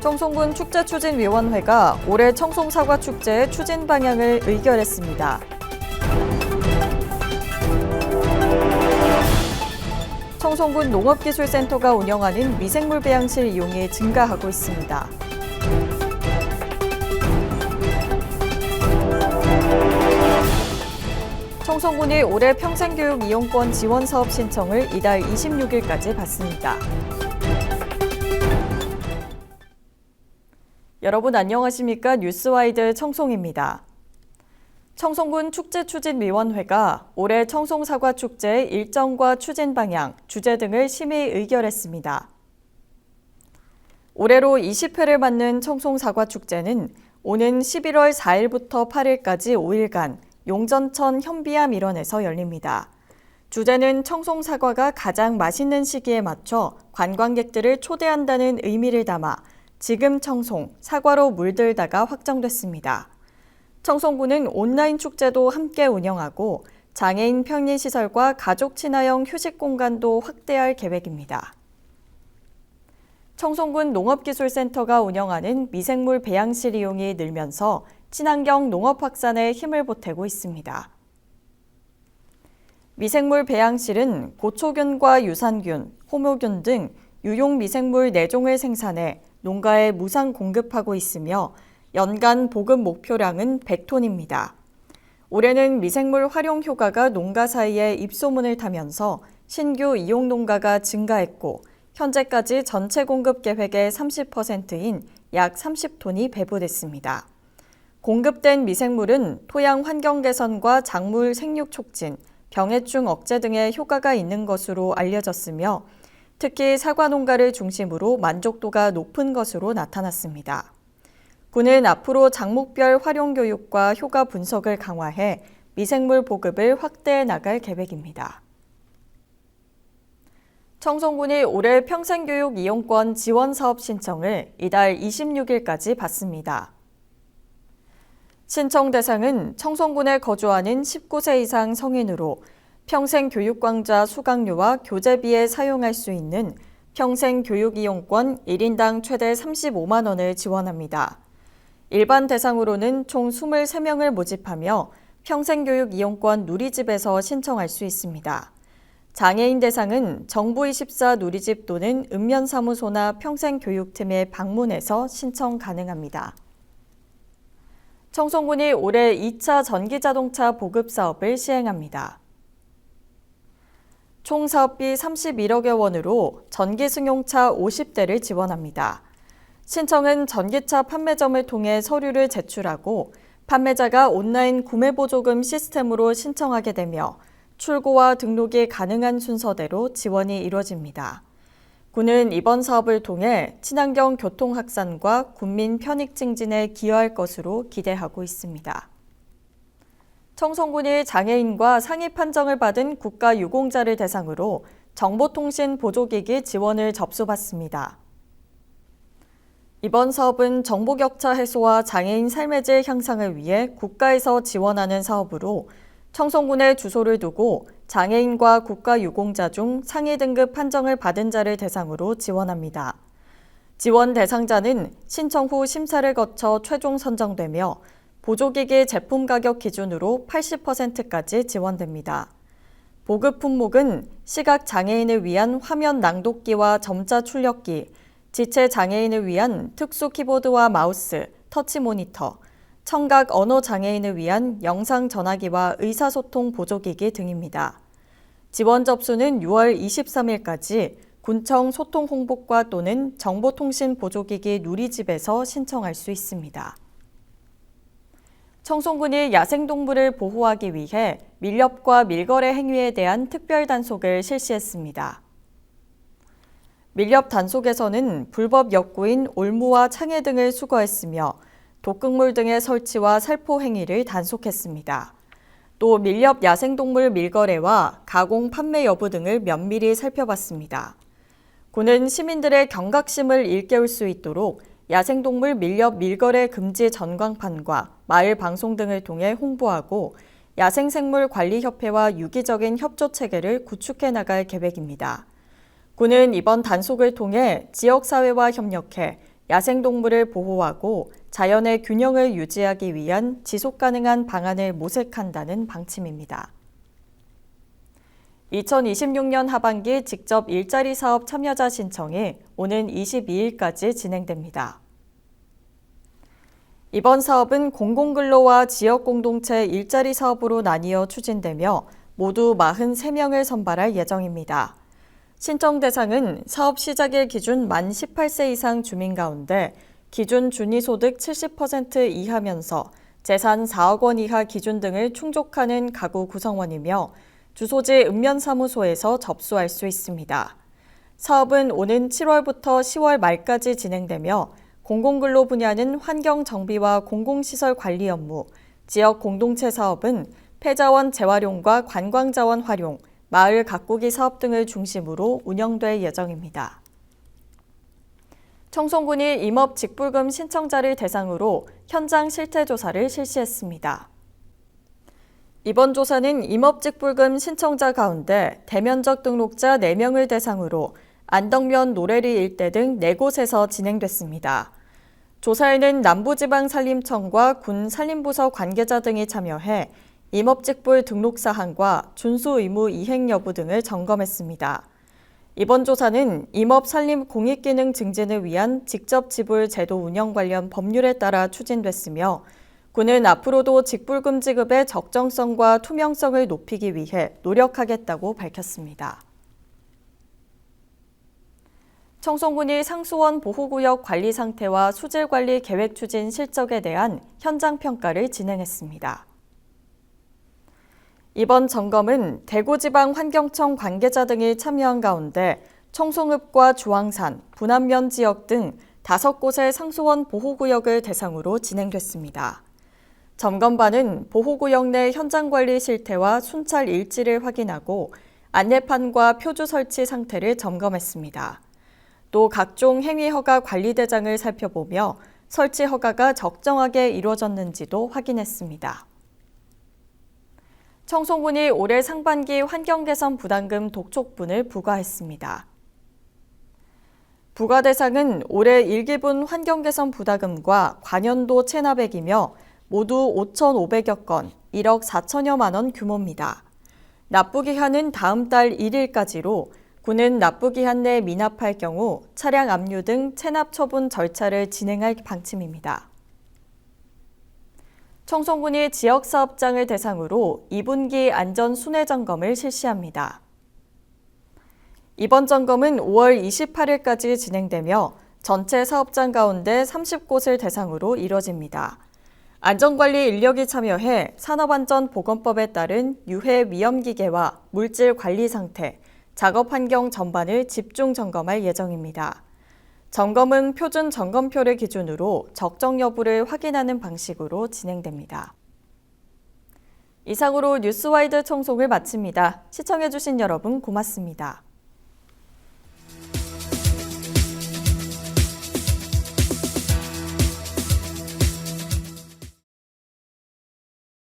청송군 축제추진위원회가 올해 청송사과축제의 추진 방향을 의결했습니다. 청송군 농업기술센터가 운영하는 미생물 배양실 이용이 증가하고 있습니다. 청송군이 올해 평생교육 이용권 지원 사업 신청을 이달 26일까지 받습니다. 여러분 안녕하십니까? 뉴스와이드 청송입니다. 청송군 축제추진위원회가 올해 청송사과축제의 일정과 추진 방향, 주제 등을 심의 의결했습니다. 올해로 20회를 맞는 청송사과축제는 오는 11월 4일부터 8일까지 5일간 용전천 현비암 일원에서 열립니다. 주제는 청송사과가 가장 맛있는 시기에 맞춰 관광객들을 초대한다는 의미를 담아 지금 청송, 사과로 물들다가 확정됐습니다. 청송군은 온라인 축제도 함께 운영하고 장애인 편의시설과 가족 친화형 휴식 공간도 확대할 계획입니다. 청송군 농업기술센터가 운영하는 미생물 배양실 이용이 늘면서 친환경 농업 확산에 힘을 보태고 있습니다. 미생물 배양실은 고초균과 유산균, 호묘균 등 유용 미생물 4종을 생산해 농가에 무상 공급하고 있으며 연간 보급 목표량은 100톤입니다. 올해는 미생물 활용 효과가 농가 사이에 입소문을 타면서 신규 이용 농가가 증가했고 현재까지 전체 공급 계획의 30%인 약 30톤이 배부됐습니다. 공급된 미생물은 토양 환경 개선과 작물 생육 촉진, 병해충 억제 등의 효과가 있는 것으로 알려졌으며 특히 사과 농가를 중심으로 만족도가 높은 것으로 나타났습니다. 군은 앞으로 작목별 활용 교육과 효과 분석을 강화해 미생물 보급을 확대해 나갈 계획입니다. 청송군이 올해 평생교육 이용권 지원 사업 신청을 이달 26일까지 받습니다. 신청 대상은 청송군에 거주하는 19세 이상 성인으로 평생교육광자 수강료와 교재비에 사용할 수 있는 평생교육이용권 1인당 최대 35만 원을 지원합니다. 일반 대상으로는 총 23명을 모집하며 평생교육이용권 누리집에서 신청할 수 있습니다. 장애인 대상은 정부24 누리집 또는 읍면사무소나 평생교육팀에 방문해서 신청 가능합니다. 청송군이 올해 2차 전기자동차 보급 사업을 시행합니다. 총 사업비 31억여 원으로 전기승용차 50대를 지원합니다. 신청은 전기차 판매점을 통해 서류를 제출하고 판매자가 온라인 구매보조금 시스템으로 신청하게 되며 출고와 등록이 가능한 순서대로 지원이 이루어집니다. 군은 이번 사업을 통해 친환경 교통 확산과 국민 편익 증진에 기여할 것으로 기대하고 있습니다. 청송군이 장애인과 상위 판정을 받은 국가유공자를 대상으로 정보통신 보조기기 지원을 접수받습니다. 이번 사업은 정보격차 해소와 장애인 삶의 질 향상을 위해 국가에서 지원하는 사업으로 청송군에 주소를 두고 장애인과 국가유공자 중 상위 등급 판정을 받은 자를 대상으로 지원합니다. 지원 대상자는 신청 후 심사를 거쳐 최종 선정되며 보조기기 제품 가격 기준으로 80%까지 지원됩니다. 보급 품목은 시각장애인을 위한 화면 낭독기와 점자 출력기, 지체장애인을 위한 특수 키보드와 마우스, 터치 모니터, 청각 언어장애인을 위한 영상 전화기와 의사소통 보조기기 등입니다. 지원 접수는 6월 23일까지 군청 소통홍보과 또는 정보통신 보조기기 누리집에서 신청할 수 있습니다. 청송군이 야생동물을 보호하기 위해 밀렵과 밀거래 행위에 대한 특별 단속을 실시했습니다. 밀렵 단속에서는 불법 역구인 올무와 창해 등을 수거했으며 독극물 등의 설치와 살포 행위를 단속했습니다. 또 밀렵 야생동물 밀거래와 가공 판매 여부 등을 면밀히 살펴봤습니다. 군은 시민들의 경각심을 일깨울 수 있도록 야생동물 밀렵 밀거래 금지 전광판과 마을 방송 등을 통해 홍보하고 야생생물관리협회와 유기적인 협조체계를 구축해 나갈 계획입니다. 군은 이번 단속을 통해 지역사회와 협력해 야생동물을 보호하고 자연의 균형을 유지하기 위한 지속가능한 방안을 모색한다는 방침입니다. 2026년 하반기 직접 일자리 사업 참여자 신청이 오는 22일까지 진행됩니다. 이번 사업은 공공근로와 지역공동체 일자리 사업으로 나뉘어 추진되며 모두 43명을 선발할 예정입니다. 신청 대상은 사업 시작일 기준 만 18세 이상 주민 가운데 기준 준위소득 70% 이하면서 재산 4억 원 이하 기준 등을 충족하는 가구 구성원이며 주소지 읍면사무소에서 접수할 수 있습니다. 사업은 오는 7월부터 10월 말까지 진행되며 공공근로 분야는 환경정비와 공공시설 관리 업무, 지역 공동체 사업은 폐자원 재활용과 관광자원 활용, 마을 가꾸기 사업 등을 중심으로 운영될 예정입니다. 청송군이 임업 직불금 신청자를 대상으로 현장 실태조사를 실시했습니다. 이번 조사는 임업직불금 신청자 가운데 대면적 등록자 4명을 대상으로 안덕면 노래리 일대 등 4곳에서 진행됐습니다. 조사에는 남부지방산림청과 군 산림부서 관계자 등이 참여해 임업직불 등록 사항과 준수 의무 이행 여부 등을 점검했습니다. 이번 조사는 임업산림 공익기능 증진을 위한 직접 지불 제도 운영 관련 법률에 따라 추진됐으며 군은 앞으로도 직불금 지급의 적정성과 투명성을 높이기 위해 노력하겠다고 밝혔습니다. 청송군이 상수원 보호구역 관리 상태와 수질관리 계획 추진 실적에 대한 현장 평가를 진행했습니다. 이번 점검은 대구지방환경청 관계자 등이 참여한 가운데 청송읍과 주황산, 분안면 지역 등 5곳의 상수원 보호구역을 대상으로 진행됐습니다. 점검반은 보호구역 내 현장관리 실태와 순찰 일지를 확인하고 안내판과 표주 설치 상태를 점검했습니다. 또 각종 행위 허가 관리 대장을 살펴보며 설치 허가가 적정하게 이루어졌는지도 확인했습니다. 청송군이 올해 상반기 환경개선 부담금 독촉분을 부과했습니다. 부과 대상은 올해 1기분 환경개선 부담금과 관연도 체납액이며 모두 5,500여 건, 1억 4천여만 원 규모입니다. 납부기한은 다음 달 1일까지로 군은 납부기한 내 미납할 경우 차량 압류 등 체납 처분 절차를 진행할 방침입니다. 청송군이 지역사업장을 대상으로 2분기 안전 순회 점검을 실시합니다. 이번 점검은 5월 28일까지 진행되며 전체 사업장 가운데 30곳을 대상으로 이뤄집니다. 안전관리 인력이 참여해 산업안전보건법에 따른 유해 위험기계와 물질 관리 상태, 작업 환경 전반을 집중 점검할 예정입니다. 점검은 표준 점검표를 기준으로 적정 여부를 확인하는 방식으로 진행됩니다. 이상으로 뉴스와이드 청송을 마칩니다. 시청해주신 여러분 고맙습니다.